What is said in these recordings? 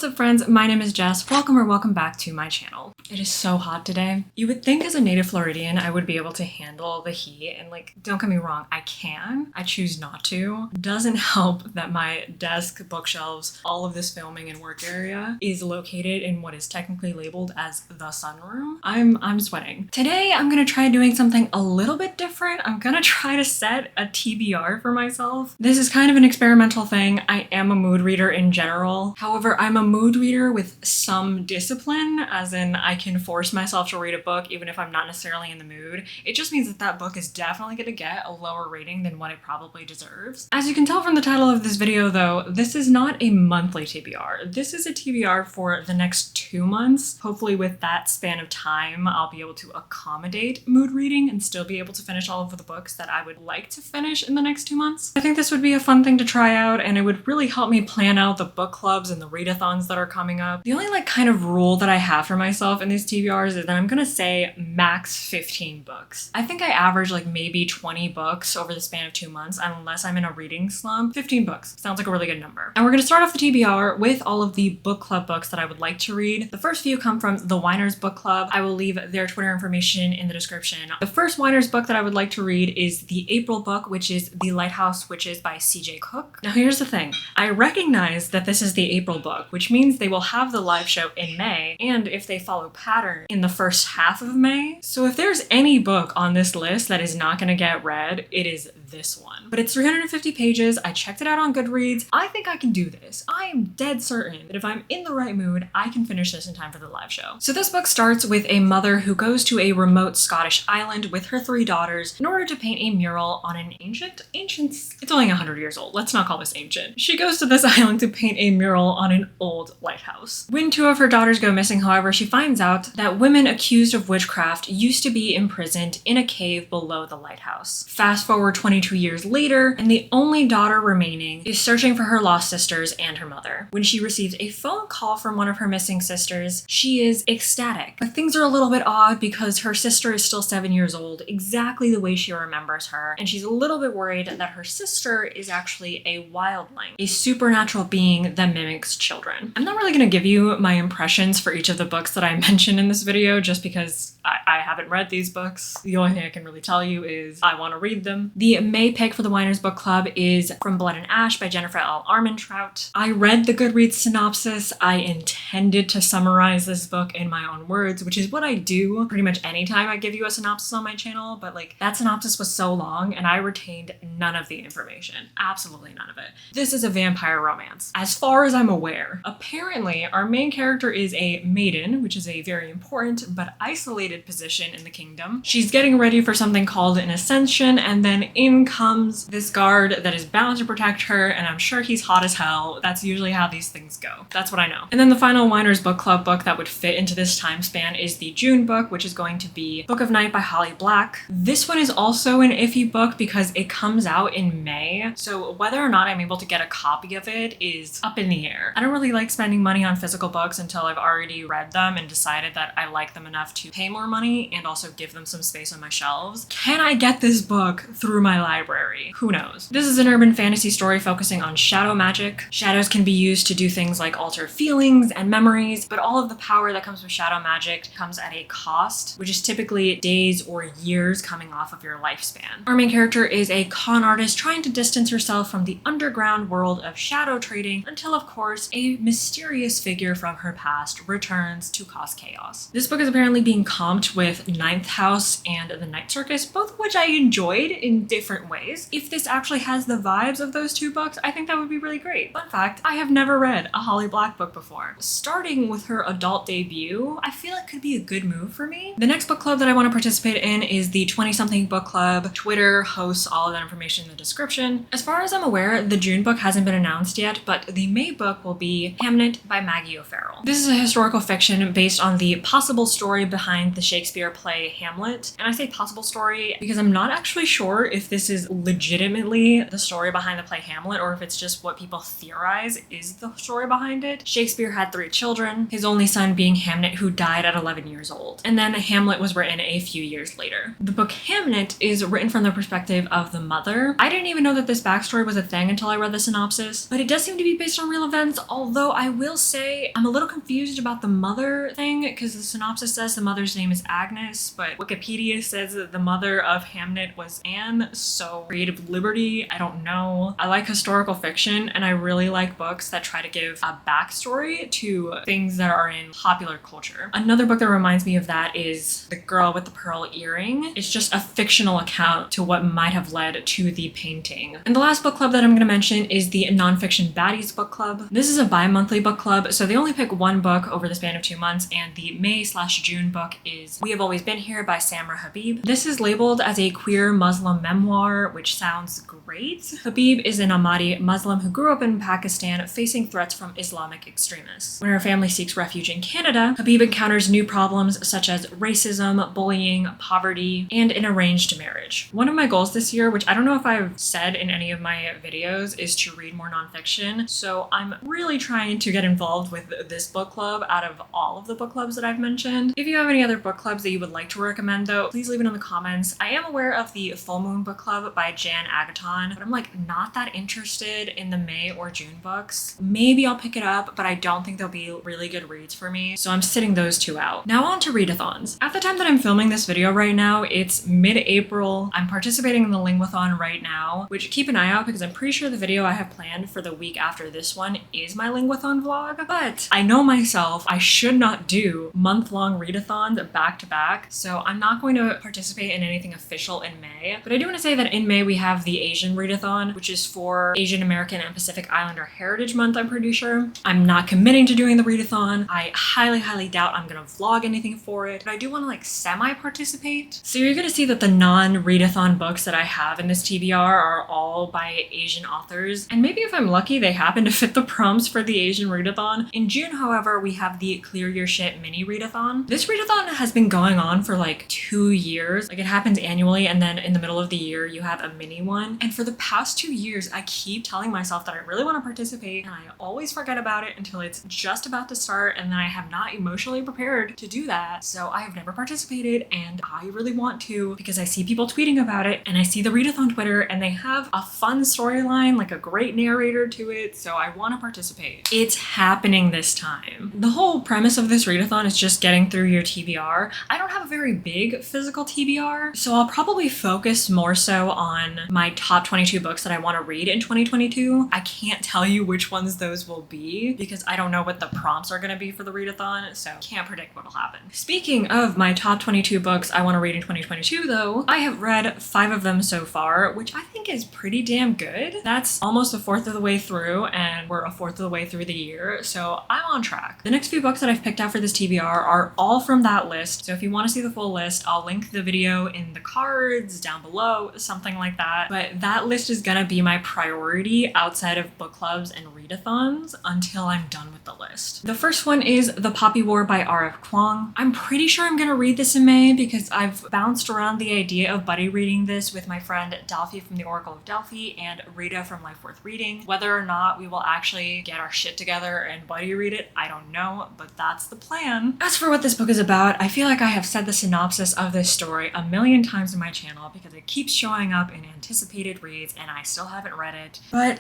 What's up friends, my name is Jess. Welcome back to my channel. It is so hot today. You would think as a native Floridian I would be able to handle the heat, and like, don't get me wrong, I can. I choose not to. Doesn't help that my desk, bookshelves, all of this filming and work area is located in what is technically labeled as the sunroom. I'm sweating. Today I'm gonna try doing something a little bit different. I'm gonna try to set a TBR for myself. This is kind of an experimental thing. I am a mood reader in general. However, I'm a mood reader with some discipline, as in I can force myself to read a book even if I'm not necessarily in the mood. It just means that that book is definitely going to get a lower rating than what it probably deserves. As you can tell from the title of this video though, this is not a monthly TBR. This is a TBR for the next 2 months. Hopefully with that span of time, I'll be able to accommodate mood reading and still be able to finish all of the books that I would like to finish in the next 2 months. I think this would be a fun thing to try out, and it would really help me plan out the book clubs and the readathons that are coming up. The only kind of rule that I have for myself in these TBRs is that I'm gonna say max 15 books. I think I average like maybe 20 books over the span of 2 months, unless I'm in a reading slump. 15 books sounds like a really good number. And we're gonna start off the TBR with all of the book club books that I would like to read. The first few come from the Whiners Book Club. I will leave their Twitter information in the description. The first Whiners book that I would like to read is the April book, which is The Lighthouse Witches by CJ Cooke. Now here's the thing. I recognize that this is the April book, which means they will have the live show in May, and if they follow pattern, in the first half of May. So if there's any book on this list that is not gonna get read, it is this one. But it's 350 pages. I checked it out on Goodreads. I think I can do this. I am dead certain that if I'm in the right mood, I can finish this in time for the live show. So this book starts with a mother who goes to a remote Scottish island with her 3 daughters in order to paint a mural on an ancient, it's only 100 years old. Let's not call this ancient. She goes to this island to paint a mural on an old lighthouse. When 2 of her daughters go missing, however, she finds out that women accused of witchcraft used to be imprisoned in a cave below the lighthouse. Fast forward 22 years later, and the only daughter remaining is searching for her lost sisters and her mother. When she receives a phone call from one of her missing sisters, she is ecstatic. But things are a little bit odd because her sister is still 7 years old, exactly the way she remembers her, and she's a little bit worried that her sister is actually a wildling, a supernatural being that mimics children. I'm not really going to give you my impressions for each of the books that I mentioned in this video just because I haven't read these books. The only thing I can really tell you is I want to read them. The May pick for the Whiners Book Club is From Blood and Ash by Jennifer L. Armentrout. I read the Goodreads synopsis. I intended to summarize this book in my own words, which is what I do pretty much anytime I give you a synopsis on my channel, but like that synopsis was so long and I retained none of the information. Absolutely none of it. This is a vampire romance. As far as I'm aware, apparently our main character is a maiden, which is a very important but isolated position in the kingdom. She's getting ready for something called an ascension, and then in comes this guard that is bound to protect her, and I'm sure he's hot as hell. That's usually how these things go. That's what I know. And then the final Whiners Book Club book that would fit into this time span is the June book, which is going to be Book of Night by Holly Black. This one is also an iffy book because it comes out in May, so whether or not I'm able to get a copy of it is up in the air. I don't really like spending money on physical books until I've already read them and decided that I like them enough to pay more money and also give them some space on my shelves. Can I get this book through my library? Who knows? This is an urban fantasy story focusing on shadow magic. Shadows can be used to do things like alter feelings and memories, but all of the power that comes with shadow magic comes at a cost, which is typically days or years coming off of your lifespan. Our main character is a con artist trying to distance herself from the underground world of shadow trading until, of course, a mysterious figure from her past returns to cause chaos. This book is apparently being comped with Ninth House and The Night Circus, both of which I enjoyed in different ways. If this actually has the vibes of those 2 books, I think that would be really great. Fun fact, I have never read a Holly Black book before. Starting with her adult debut, I feel it could be a good move for me. The next book club that I want to participate in is the 20-something book club. Twitter hosts all of that information in the description. As far as I'm aware, the June book hasn't been announced yet, but the May book will be Hamnet by Maggie O'Farrell. This is a historical fiction based on the possible story behind the Shakespeare play Hamlet. And I say possible story because I'm not actually sure if this this is legitimately the story behind the play Hamlet or if it's just what people theorize is the story behind it. Shakespeare had 3 children, his only son being Hamnet, who died at 11 years old. And then Hamlet was written a few years later. The book Hamnet is written from the perspective of the mother. I didn't even know that this backstory was a thing until I read the synopsis, but it does seem to be based on real events, although I will say I'm a little confused about the mother thing because the synopsis says the mother's name is Agnes, but Wikipedia says that the mother of Hamnet was Anne, so creative liberty, I don't know. I like historical fiction and I really like books that try to give a backstory to things that are in popular culture. Another book that reminds me of that is The Girl with the Pearl Earring. It's just a fictional account to what might have led to the painting. And the last book club that I'm going to mention is the Nonfiction Baddies book club. This is a bi-monthly book club, so they only pick one book over the span of 2 months, and the May/June book is We Have Always Been Here by Samra Habib. This is labeled as a queer Muslim memoir, which sounds great. Habib is an Ahmadi Muslim who grew up in Pakistan facing threats from Islamic extremists. When her family seeks refuge in Canada, Habib encounters new problems such as racism, bullying, poverty, and an arranged marriage. One of my goals this year, which I don't know if I've said in any of my videos, is to read more nonfiction. So I'm really trying to get involved with this book club out of all of the book clubs that I've mentioned. If you have any other book clubs that you would like to recommend though, please leave it in the comments. I am aware of the Full Moon book club by Jan Agaton, but I'm like not that interested in the May or June books. Maybe I'll pick it up, but I don't think they'll be really good reads for me. So I'm sitting those 2 out. Now on to readathons. At the time that I'm filming this video right now, it's mid-April. I'm participating in the Lingwathon right now, which keep an eye out because I'm pretty sure the video I have planned for the week after this one is my Lingwathon vlog, but I know myself, I should not do month-long readathons back to back, so I'm not going to participate in anything official in May. But I do want to say that in May we have the Asian readathon, which is for Asian American and Pacific Islander Heritage Month, I'm pretty sure. I'm not committing to doing the readathon. I highly doubt I'm gonna vlog anything for it, but I do want to like semi-participate. So you're gonna see that the non-readathon books that I have in this TBR are all by Asian authors, and maybe if I'm lucky they happen to fit the prompts for the Asian readathon. In June, however, we have the Clear Your Shit mini readathon. This readathon has been going on for like 2 years. Like it happens annually, and then in the middle of the year you have a mini one. And for the past 2 years, I keep telling myself that I really want to participate, and I always forget about it until it's just about to start, and then I have not emotionally prepared to do that. So I have never participated, and I really want to because I see people tweeting about it, and I see the readathon Twitter, and they have a fun storyline, like a great narrator to it, so I want to participate. It's happening this time. The whole premise of this readathon is just getting through your TBR. I don't have a very big physical TBR, so I'll probably focus more so on my top 22 books that I want to read in 2022. I can't tell you which ones those will be because I don't know what the prompts are going to be for the readathon, so can't predict what'll happen. Speaking of my top 22 books I want to read in 2022 though, I have read 5 of them so far, which I think is pretty damn good. That's almost a fourth of the way through, and we're a fourth of the way through the year, so I'm on track. The next few books that I've picked out for this TBR are all from that list, so if you want to see the full list, I'll link the video in the cards down below, something like that. But that list is gonna be my priority outside of book clubs and readathons until I'm done with the list. The first one is The Poppy War by R.F. Kuang. I'm pretty sure I'm gonna read this in May because I've bounced around the idea of buddy reading this with my friend Delphi from the Oracle of Delphi and Rita from Life Worth Reading. Whether or not we will actually get our shit together and buddy read it, I don't know, but that's the plan. As for what this book is about, I feel like I have said the synopsis of this story a million times in my channel because it keeps showing up in anticipated reads and I still haven't read it, but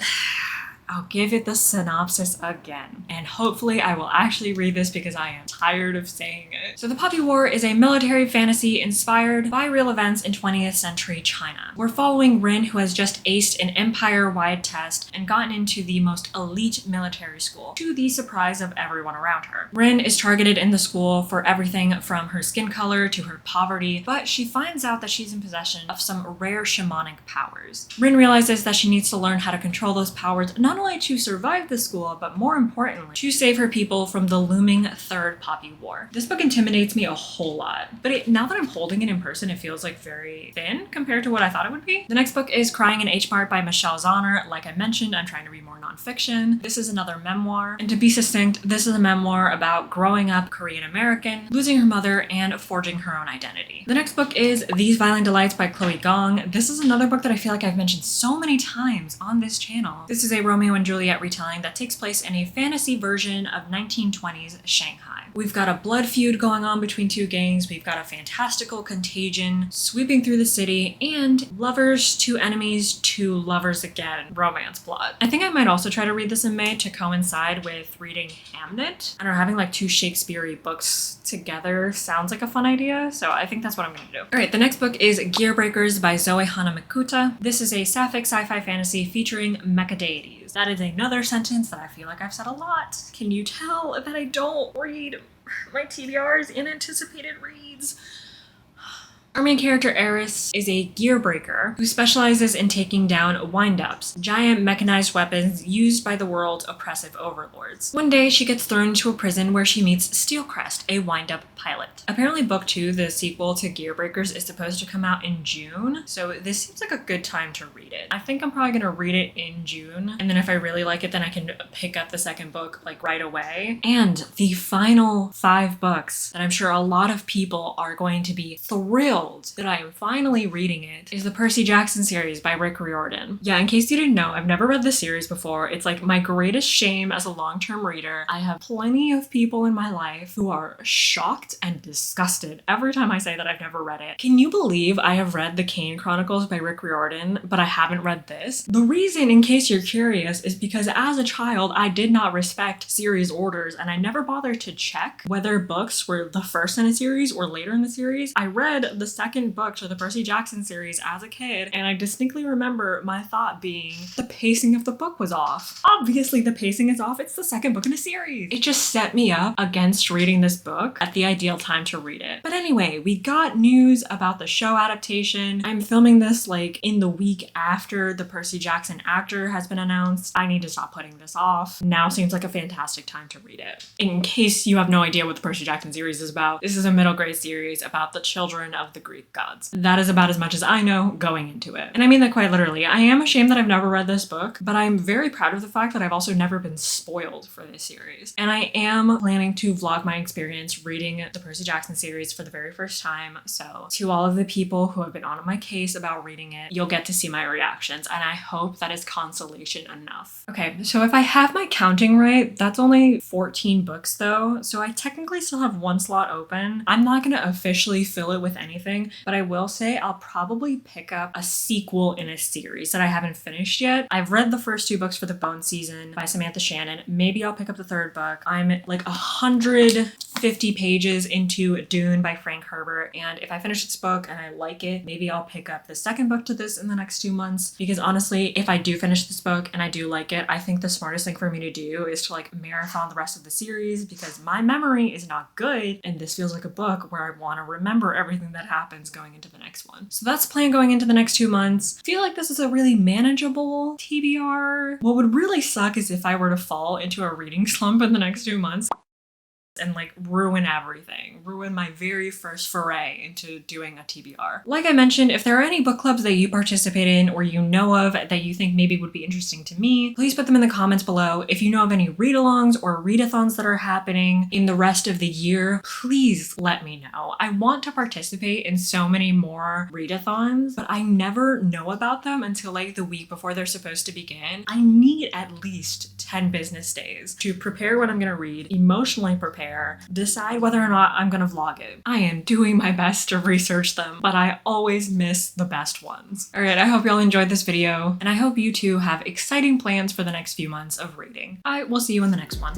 I'll give it the synopsis again, and hopefully I will actually read this because I am tired of saying it. So The Poppy War is a military fantasy inspired by real events in 20th century China. We're following Rin, who has just aced an empire-wide test and gotten into the most elite military school, to the surprise of everyone around her. Rin is targeted in the school for everything from her skin color to her poverty, but she finds out that she's in possession of some rare shamanic powers. Rin realizes that she needs to learn how to control those powers, not not only to survive the school, but more importantly, to save her people from the looming Third Poppy War. This book intimidates me a whole lot, but now that I'm holding it in person, it feels like very thin compared to what I thought it would be. The next book is Crying in H-Mart by Michelle Zauner. Like I mentioned, I'm trying to read more nonfiction. This is another memoir, and to be succinct, this is a memoir about growing up Korean American, losing her mother, and forging her own identity. The next book is These Violent Delights by Chloe Gong. This is another book that I feel like I've mentioned so many times on this channel. This is a Romeo and Juliet retelling that takes place in a fantasy version of 1920s Shanghai. We've got a blood feud going on between two gangs, we've got a fantastical contagion sweeping through the city, and lovers to enemies to lovers again romance plot. I think I might also try to read this in May to coincide with reading Hamnet. I don't know, having like two Shakespeare-y books together sounds like a fun idea, so I think that's what I'm gonna do. Alright, the next book is Gearbreakers by Zoe Hana Mikuta. This is a sapphic sci-fi fantasy featuring mecha deities. That is another sentence that I feel like I've said a lot. Can you tell that I don't read my TBRs in anticipated reads? Our main character, Eris, is a gearbreaker who specializes in taking down wind-ups, giant mechanized weapons used by the world's oppressive overlords. One day, she gets thrown into a prison where she meets Steelcrest, a wind-up pilot. Apparently, book 2, the sequel to Gearbreakers, is supposed to come out in June, so this seems like a good time to read it. I think I'm probably gonna read it in June, and then if I really like it, then I can pick up the second book like right away. And the final 5 books that I'm sure a lot of people are going to be thrilled that I am finally reading it is the Percy Jackson series by Riordan. Yeah, in case you didn't know, I've never read this series before. It's like my greatest shame as a long-term reader. I have plenty of people in my life who are shocked and disgusted every time I say that I've never read it. Can you believe I have read the Kane Chronicles by Riordan, but I haven't read this? The reason, in case you're curious, is because as a child, I did not respect series orders, and I never bothered to check whether books were the first in a series or later in the series. I read the second book to the Percy Jackson series as a kid, and I distinctly remember my thought being the pacing of the book was off. Obviously the pacing is off, it's the second book in a series. It just set me up against reading this book at the ideal time to read it. But anyway, we got news about the show adaptation. I'm filming this like in the week after the Percy Jackson actor has been announced. I need to stop putting this off. Now seems like a fantastic time to read it. In case you have no idea what the Percy Jackson series is about, this is a middle grade series about the children of the Greek gods. That is about as much as I know going into it. And I mean that quite literally. I am ashamed that I've never read this book, but I'm very proud of the fact that I've also never been spoiled for this series. And I am planning to vlog my experience reading the Percy Jackson series for the very first time. So to all of the people who have been on my case about reading it, you'll get to see my reactions, and I hope that is consolation enough. Okay, so if I have my counting right, that's only 14 books though, so I technically still have 1 slot open. I'm not gonna officially fill it with anything, but I will say I'll probably pick up a sequel in a series that I haven't finished yet. I've read the first 2 books for the Bone Season by Samantha Shannon. Maybe I'll pick up the 3rd book. I'm like 150 pages into Dune by Frank Herbert, and if I finish this book and I like it, maybe I'll pick up the 2nd book to this in the next 2 months, because honestly, if I do finish this book and I do like it, I think the smartest thing for me to do is to like marathon the rest of the series, because my memory is not good, and this feels like a book where I want to remember everything that happens going into the next one. So that's the plan going into the next 2 months. I feel like this is a really manageable TBR. What would really suck is if I were to fall into a reading slump in the next 2 months and like ruin everything, ruin my very first foray into doing a TBR. Like I mentioned, if there are any book clubs that you participate in or you know of that you think maybe would be interesting to me, please put them in the comments below. If you know of any read-alongs or readathons that are happening in the rest of the year, please let me know. I want to participate in so many more readathons, but I never know about them until like the week before they're supposed to begin. I need at least 10 business days to prepare what I'm gonna read, emotionally prepare, decide whether or not I'm gonna vlog it. I am doing my best to research them, but I always miss the best ones. All right, I hope y'all enjoyed this video, and I hope you too have exciting plans for the next few months of reading. I will see you in the next one.